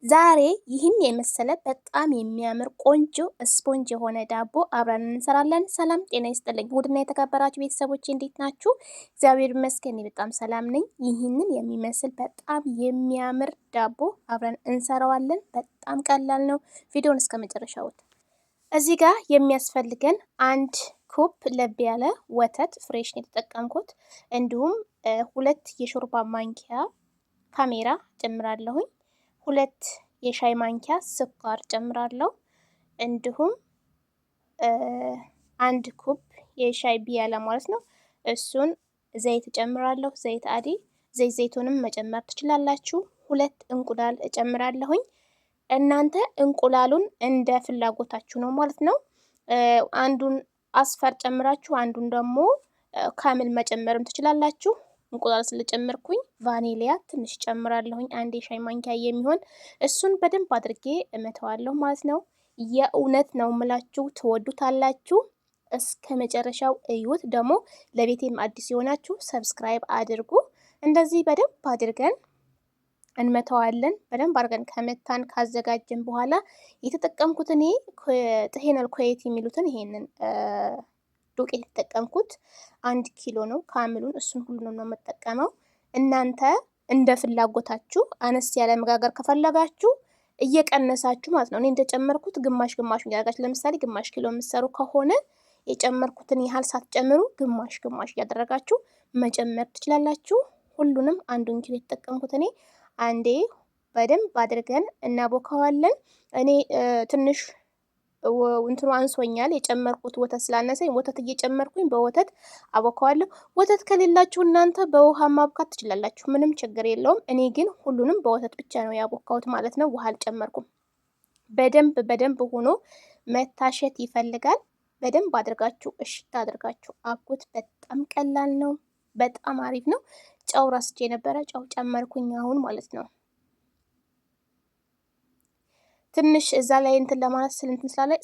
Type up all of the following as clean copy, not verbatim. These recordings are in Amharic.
ዛሬ ይህን የመሰለ በጣም የሚያምር ቆንጆ ስፖንጅ የሆነ ዳቦ አብረን እንሰራለን። ሰላም ጤና ይስጥልኝ ውድና የተከበራችሁ ቤተሰቦች እንዴት ናችሁ? እግዚአብሔር ይመስገን በጣም ሰላም ነኝ። ይህንን የሚመስል በጣም የሚያምር ዳቦ አብረን እንሰራዋለን። በጣም ቀላል ነው። ቪዲዮውን እስከ መጨረሻው እዚህ ጋር የሚያስፈልገን አንድ ኩብ ለብ ያለ ወተት ፍሬሽ ነው የተጠቀምኩት። እንዲሁም 2 የሾርባ ማንኪያ ካሜራ ጨምራለሁኝ። 2 የሻይ ማንኪያ ስኳር ጨምራለሁ። እንዲሁም 1 ኩብ የሻይ ቢያላ ማለት ነው። እሱን ዘይት ጨምራለሁ። ዘይት አዲ ዘይቱንም መጨመር ትችላላችሁ። 2 እንቁላል ጨምራለሁኝ። እናንተ እንቁላሉን እንደ ፍላጎታችሁ ነው ማለት ነው። አንዱን አስፈር ጨምራችሁ አንዱን ደግሞ ካምል መጨመርም ትችላላችሁ። እንቁላል ስለጨመርኩኝ ቫኒሊያ ትንሽ ጨምራለሁኝ 1 የሻይ ማንኪያ የሚሆን እሱን በደንብ አድርጌ እመተዋለሁ ማለት ነው። የእውነት ነው ምላችሁ ትወዱታላችሁ። እስከ መጨረሻው እዩት። ደግሞ ለቤቴም አዲስ የሆናችሁ ሰብስክራይብ አድርጉ። እንደዚህ በደንብ አድርገን እንመተዋለን። በደንብ አድርገን ከመታን ካዘጋጀን በኋላ የተጠቀምኩት እኔ ጥሄነል ኮይት የሚሉትን ይሄንን ዱቄት የተጠቀምኩት 1 ኪሎ ነው። ካምሉን እሱን ሁሉንም ነው የምጠቀመው። እናንተ እንደ ፍላጎታችሁ አነስ ያለ መጋገር ከፈለጋችሁ እየቀነሳችሁ ማለት ነው። እኔ እንደጨመርኩት ግማሽ እያደረጋችሁ ለምሳሌ ግማሽ ኪሎ የምትሰሩ ከሆነ የጨመርኩትን ያህል ሳትጨምሩ ግማሽ እያደረጋችሁ መጨመር ትችላላችሁ። ሁሉንም 1 ኪሎ የተጠቀምኩት እኔ አንዴ በደንብ አድርገን እናቦካዋለን። እኔ ትንሽ እንትኑ አንሶኛል የጨመርኩት ወተት ስላነሰኝ ወተት እየጨመርኩኝ በወተት አቦካዋለሁ። ወተት ከሌላችሁ እናንተ በውሃ ማብካት ትችላላችሁ፣ ምንም ችግር የለውም። እኔ ግን ሁሉንም በወተት ብቻ ነው ያቦካሁት ማለት ነው። ውሃ አልጨመርኩም። በደንብ ሆኖ መታሸት ይፈልጋል። በደንብ አድርጋችሁ እሽታ አድርጋችሁ አብኩት። በጣም ቀላል ነው። በጣም አሪፍ ነው። ጨው ረስቼ ነበረ፣ ጨው ጨመርኩኝ አሁን ማለት ነው። ትንሽ እዛ ላይ እንትን ለማለት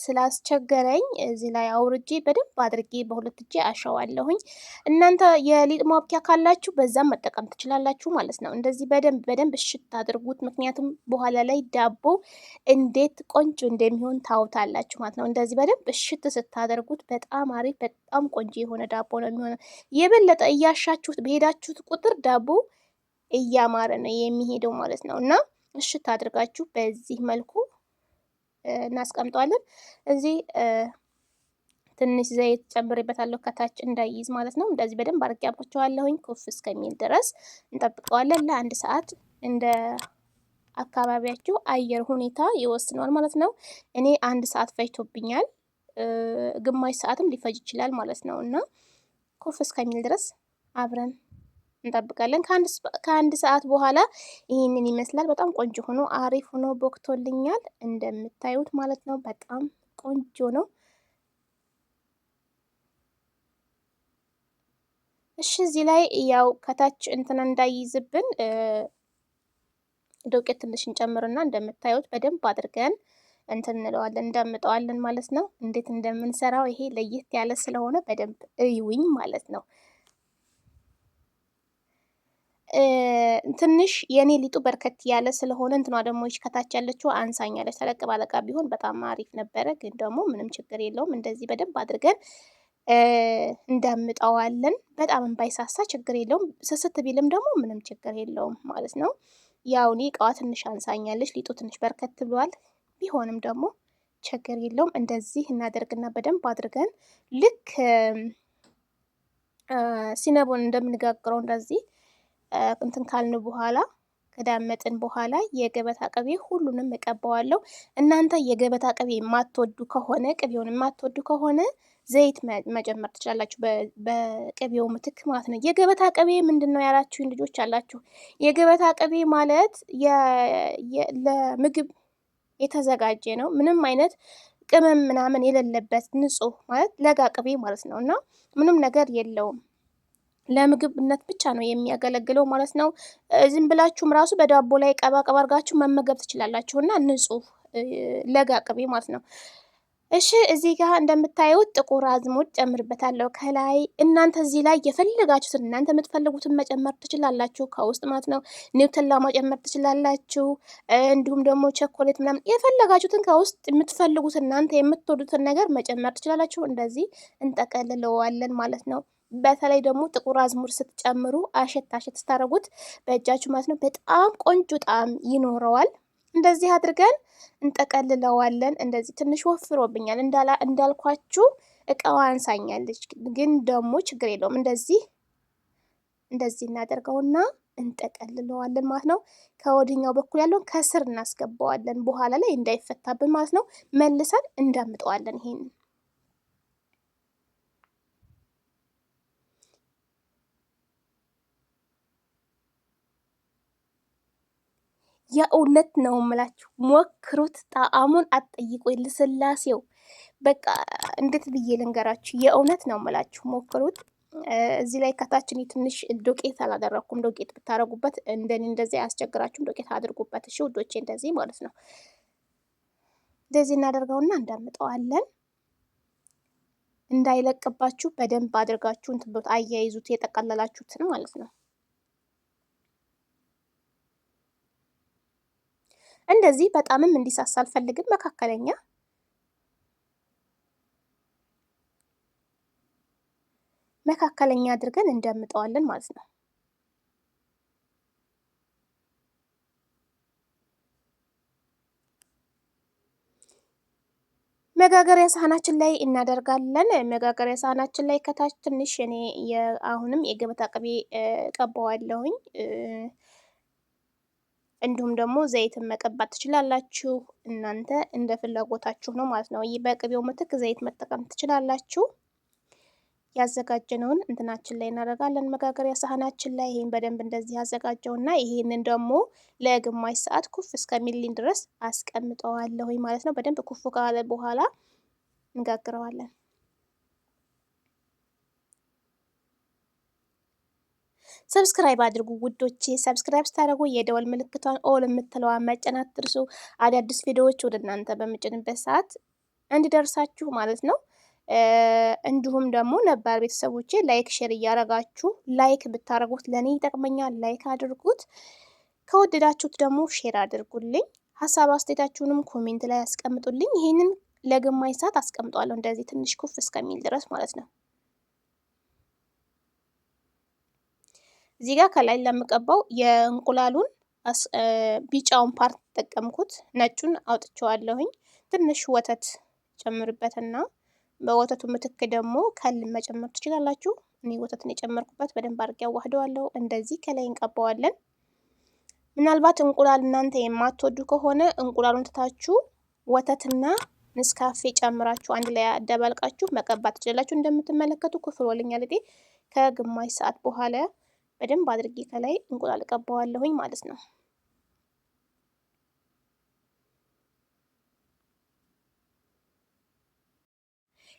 ስላስቸገረኝ እዚህ ላይ አውርጄ በደንብ አድርጌ በሁለት እጄ አሸዋለሁኝ። እናንተ የሊጥ ማብኪያ ካላችሁ በዛም መጠቀም ትችላላችሁ ማለት ነው። እንደዚህ በደንብ እሽት አድርጉት። ምክንያቱም በኋላ ላይ ዳቦ እንዴት ቆንጆ እንደሚሆን ታውታላችሁ ማለት ነው። እንደዚህ በደንብ እሽት ስታደርጉት በጣም አሪፍ በጣም ቆንጆ የሆነ ዳቦ ነው የሚሆነው። የበለጠ እያሻችሁት በሄዳችሁት ቁጥር ዳቦ እያማረ ነው የሚሄደው ማለት ነው። እና እሽት አድርጋችሁ በዚህ መልኩ እናስቀምጠዋለን። እዚህ ትንሽ ዘይት ጨምሬበታለሁ ከታች እንዳይይዝ ማለት ነው። እንደዚህ በደንብ አድርጌ አብኩቸዋለሁኝ። ኩፍ እስከሚል ድረስ እንጠብቀዋለን ለ1 ሰዓት። እንደ አካባቢያችሁ አየር ሁኔታ ይወስነዋል ማለት ነው። እኔ 1 ሰዓት ፈጅቶብኛል፣ ግማሽ ሰዓትም ሊፈጅ ይችላል ማለት ነው። እና ኩፍ እስከሚል ድረስ አብረን እንጠብቃለን። ከ1 ሰዓት በኋላ ይህንን ይመስላል። በጣም ቆንጆ ሆኖ አሪፍ ሆኖ ቦክቶልኛል እንደምታዩት ማለት ነው። በጣም ቆንጆ ነው። እሺ እዚህ ላይ ያው ከታች እንትን እንዳይይዝብን ዱቄት ትንሽ እንጨምርና እንደምታዩት በደንብ አድርገን እንትን እንለዋለን እንዳምጠዋለን ማለት ነው። እንዴት እንደምንሰራው ይሄ ለየት ያለ ስለሆነ በደንብ እዩኝ ማለት ነው። ትንሽ የኔ ሊጡ በርከት ያለ ስለሆነ እንትኗ ደግሞ ከታች ያለችው አንሳኛለች። ተለቅ ባለቃ ቢሆን በጣም አሪፍ ነበረ፣ ግን ደግሞ ምንም ችግር የለውም። እንደዚህ በደንብ አድርገን እንዳምጠዋለን። በጣም ባይሳሳ ችግር የለውም። ስስት ቢልም ደግሞ ምንም ችግር የለውም ማለት ነው። ያው እኔ እቃዋ ትንሽ አንሳኛለች፣ ሊጡ ትንሽ በርከት ብሏል። ቢሆንም ደግሞ ችግር የለውም። እንደዚህ እናደርግና በደንብ አድርገን ልክ ሲነቦን እንደምንጋግረው እንደዚህ እንትን ካልን በኋላ ከዳመጥን በኋላ የገበታ ቅቤ ሁሉንም እቀባዋለሁ። እናንተ የገበታ ቅቤ የማትወዱ ከሆነ ቅቤውን የማትወዱ ከሆነ ዘይት መጨመር ትችላላችሁ፣ በቅቤው ምትክ ማለት ነው። የገበታ ቅቤ ምንድነው ያላችሁኝ ልጆች አላችሁ። የገበታ ቅቤ ማለት ለምግብ የተዘጋጀ ነው። ምንም አይነት ቅመም ምናምን የሌለበት ንጹህ ማለት ለጋ ቅቤ ማለት ነው። እና ምንም ነገር የለውም። ለምግብነት ብቻ ነው የሚያገለግለው ማለት ነው። ዝም ብላችሁም ራሱ በዳቦ ላይ ቀባ አድርጋችሁ መመገብ ትችላላችሁ። እና ንጹህ ለጋ ቅቤ ማለት ነው። እሺ እዚህ ጋር እንደምታዩት ጥቁር አዝሙድ ጨምርበታለሁ ከላይ። እናንተ እዚህ ላይ የፈለጋችሁትን እናንተ የምትፈልጉትን መጨመር ትችላላችሁ፣ ከውስጥ ማለት ነው። ኒውትላ መጨመር ትችላላችሁ፣ እንዲሁም ደግሞ ቸኮሌት ምናምን የፈለጋችሁትን ከውስጥ የምትፈልጉት እናንተ የምትወዱትን ነገር መጨመር ትችላላችሁ። እንደዚህ እንጠቀልለዋለን ማለት ነው። በተለይ ደግሞ ጥቁር አዝሙድ ስትጨምሩ አሸት አሸት ስታደርጉት በእጃችሁ ማለት ነው በጣም ቆንጆ ጣዕም ይኖረዋል። እንደዚህ አድርገን እንጠቀልለዋለን። እንደዚህ ትንሽ ወፍሮብኛል እንዳልኳችሁ እቃዋ አንሳኛለች፣ ግን ደግሞ ችግር የለውም። እንደዚህ እናደርገውና እንጠቀልለዋለን ማለት ነው። ከወዲኛው በኩል ያለውን ከስር እናስገባዋለን፣ በኋላ ላይ እንዳይፈታብን ማለት ነው። መልሰን እንዳምጠዋለን። ይሄን የእውነት ነው የምላችሁ፣ ሞክሩት። ጣዕሙን አትጠይቁ። ልስላሴው በቃ እንዴት ብዬ ልንገራችሁ? የእውነት ነው የምላችሁ፣ ሞክሩት። እዚህ ላይ ከታችን ትንሽ ዶቄት አላደረኩም። ዶቄት ብታረጉበት እንደኔ እንደዚህ አያስቸግራችሁም። ዶቄት አድርጉበት እሺ ውዶቼ፣ እንደዚህ ማለት ነው። እንደዚህ እናደርገውና እንዳምጠዋለን። እንዳይለቅባችሁ በደንብ አድርጋችሁ እንትን አያይዙት፣ የጠቀለላችሁትን ማለት ነው። እንደዚህ በጣምም እንዲሳሳ አልፈልግም፣ መካከለኛ አድርገን እንደምጠዋለን ማለት ነው። መጋገሪያ ሳህናችን ላይ እናደርጋለን። መጋገሪያ ሳህናችን ላይ ከታች ትንሽ እኔ አሁንም የገበታ ቅቤ ቀባዋለሁኝ። እንዲሁም ደግሞ ዘይትን መቀባት ትችላላችሁ። እናንተ እንደ ፍላጎታችሁ ነው ማለት ነው። ይህ በቅቤው ምትክ ዘይት መጠቀም ትችላላችሁ። ያዘጋጀነውን እንትናችን ላይ እናደርጋለን፣ መጋገሪያ ሳህናችን ላይ። ይሄን በደንብ እንደዚህ ያዘጋጀውና ይሄንን ደግሞ ለግማሽ ሰዓት ኩፍ እስከሚልኝ ድረስ አስቀምጠዋለሁ ማለት ነው። በደንብ ኩፍ ካለ በኋላ እንጋግረዋለን። ሰብስክራይብ አድርጉ ውዶቼ። ሰብስክራይብ ስታደርጉ የደወል ምልክቷን ኦል የምትለዋን መጫን አትርሱ። አዳዲስ ቪዲዮዎች ወደ እናንተ በምጭንበት ሰዓት እንዲደርሳችሁ ማለት ነው። እንዲሁም ደግሞ ነባር ቤተሰቦቼ ላይክ ሼር እያረጋችሁ ላይክ ብታረጉት ለኔ ይጠቅመኛል። ላይክ አድርጉት። ከወደዳችሁት ደግሞ ሼር አድርጉልኝ። ሀሳብ አስተያየታችሁንም ኮሜንት ላይ አስቀምጡልኝ። ይሄንን ለግማሽ ሰዓት አስቀምጧለሁ እንደዚህ ትንሽ ኩፍ እስከሚል ድረስ ማለት ነው። እዚህ ጋር ከላይ ለምቀባው የእንቁላሉን ቢጫውን ፓርት ተጠቀምኩት፣ ነጩን አውጥቼዋለሁኝ። ትንሽ ወተት ጨምርበትና በወተቱ ምትክ ደግሞ ከል መጨመር ትችላላችሁ። እኔ ወተትን የጨመርኩበት በደንብ አድርጌ አዋህደዋለሁ። እንደዚህ ከላይ እንቀባዋለን። ምናልባት እንቁላል እናንተ የማትወዱ ከሆነ እንቁላሉን ትታችሁ ወተትና ንስካፌ ጨምራችሁ አንድ ላይ አደባልቃችሁ መቀባት ትችላላችሁ። እንደምትመለከቱ ኩፍ ብሎልኛል። ከግማሽ ሰዓት በኋላ በደንብ አድርጌ ከላይ እንቁላል ቀባዋለሁኝ ማለት ነው።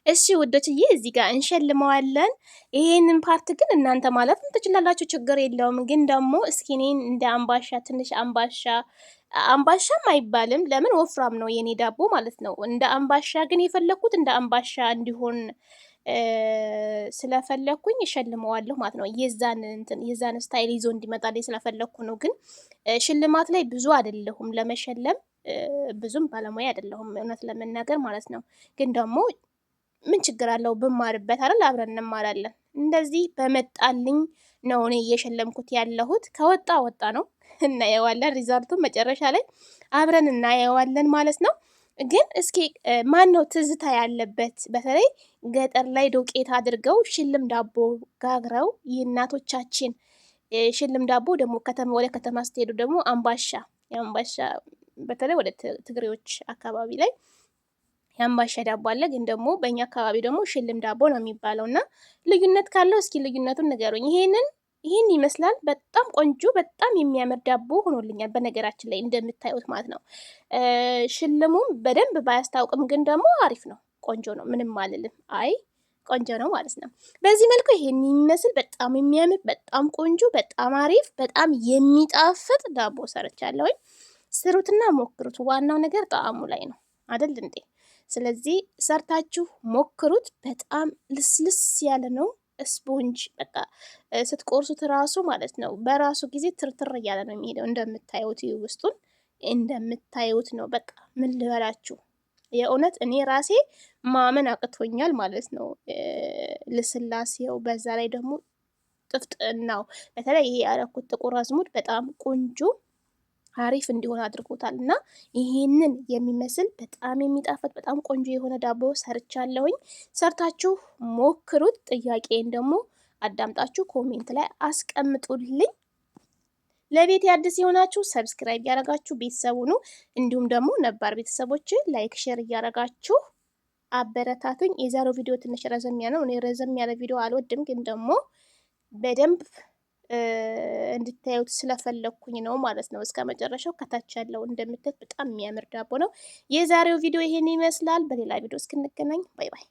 እሺ ውዶችዬ እዚህ ጋር እንሸልመዋለን። ይሄንን ፓርት ግን እናንተ ማለት ትችላላችሁ፣ ችግር የለውም። ግን ደግሞ እስኪ እኔን እንደ አምባሻ ትንሽ አምባሻም አይባልም፣ ለምን ወፍራም ነው የኔ ዳቦ ማለት ነው። እንደ አምባሻ ግን የፈለኩት እንደ አምባሻ እንዲሆን ስለፈለኩኝ እሸልመዋለሁ ማለት ነው። የዛን ስታይል ይዞ እንዲመጣልኝ ስለፈለኩ ነው። ግን ሽልማት ላይ ብዙ አይደለሁም፣ ለመሸለም ብዙም ባለሙያ አይደለሁም እውነት ለመናገር ማለት ነው። ግን ደግሞ ምን ችግር አለው ብማርበት አይደል? አብረን እንማራለን። እንደዚህ በመጣልኝ ነው እኔ እየሸለምኩት ያለሁት። ከወጣ ወጣ ነው፣ እናየዋለን። ሪዛልቱን መጨረሻ ላይ አብረን እናየዋለን ማለት ነው። ግን እስኪ ማን ነው ትዝታ ያለበት? በተለይ ገጠር ላይ ዶቄት አድርገው ሽልም ዳቦ ጋግረው የእናቶቻችን ሽልም ዳቦ ደግሞ ወደ ከተማ ስትሄዱ ደግሞ አምባሻ በተለይ ወደ ትግሬዎች አካባቢ ላይ የአምባሻ ዳቦ አለ። ግን ደግሞ በእኛ አካባቢ ደግሞ ሽልም ዳቦ ነው የሚባለው። እና ልዩነት ካለው እስኪ ልዩነቱን ንገሩኝ። ይህን ይመስላል። በጣም ቆንጆ በጣም የሚያምር ዳቦ ሆኖልኛል። በነገራችን ላይ እንደምታዩት ማለት ነው። ሽልሙም በደንብ ባያስታውቅም ግን ደግሞ አሪፍ ነው፣ ቆንጆ ነው። ምንም አልልም። ቆንጆ ነው ማለት ነው። በዚህ መልኩ ይሄን የሚመስል በጣም የሚያምር በጣም ቆንጆ በጣም አሪፍ በጣም የሚጣፍጥ ዳቦ ሰርቻለሁኝ። ስሩትና ሞክሩት። ዋናው ነገር ጣዕሙ ላይ ነው አይደል እንዴ? ስለዚህ ሰርታችሁ ሞክሩት። በጣም ልስልስ ያለ ነው። ስፖንጅ በቃ ስትቆርሱት ራሱ ማለት ነው በራሱ ጊዜ ትርትር እያለ ነው የሚሄደው። እንደምታዩት ውስጡን እንደምታዩት ነው። በቃ ምን ልበላችሁ፣ የእውነት እኔ ራሴ ማመን አቅቶኛል ማለት ነው። ልስላሴው በዛ ላይ ደግሞ ጥፍጥናው፣ በተለይ ይሄ ያረኩት ጥቁር አዝሙድ በጣም ቆንጆ አሪፍ እንዲሆን አድርጎታል። እና ይሄንን የሚመስል በጣም የሚጣፍጥ በጣም ቆንጆ የሆነ ዳቦ ሰርቻለሁኝ። ሰርታችሁ ሞክሩት። ጥያቄን ደግሞ አዳምጣችሁ ኮሜንት ላይ አስቀምጡልኝ። ለቤት አዲስ የሆናችሁ ሰብስክራይብ እያረጋችሁ ቤተሰቡ ነው። እንዲሁም ደግሞ ነባር ቤተሰቦች ላይክ ሼር እያረጋችሁ አበረታቱኝ። የዛሬው ቪዲዮ ትንሽ ረዘም ያለ ነው። እኔ ረዘም ያለ ቪዲዮ አልወድም፣ ግን ደግሞ በደንብ እንድታዩት ስለፈለኩኝ ነው ማለት ነው። እስከ መጨረሻው ከታች ያለው እንደምታዩት በጣም የሚያምር ዳቦ ነው። የዛሬው ቪዲዮ ይሄን ይመስላል። በሌላ ቪዲዮ እስክንገናኝ ባይ ባይ።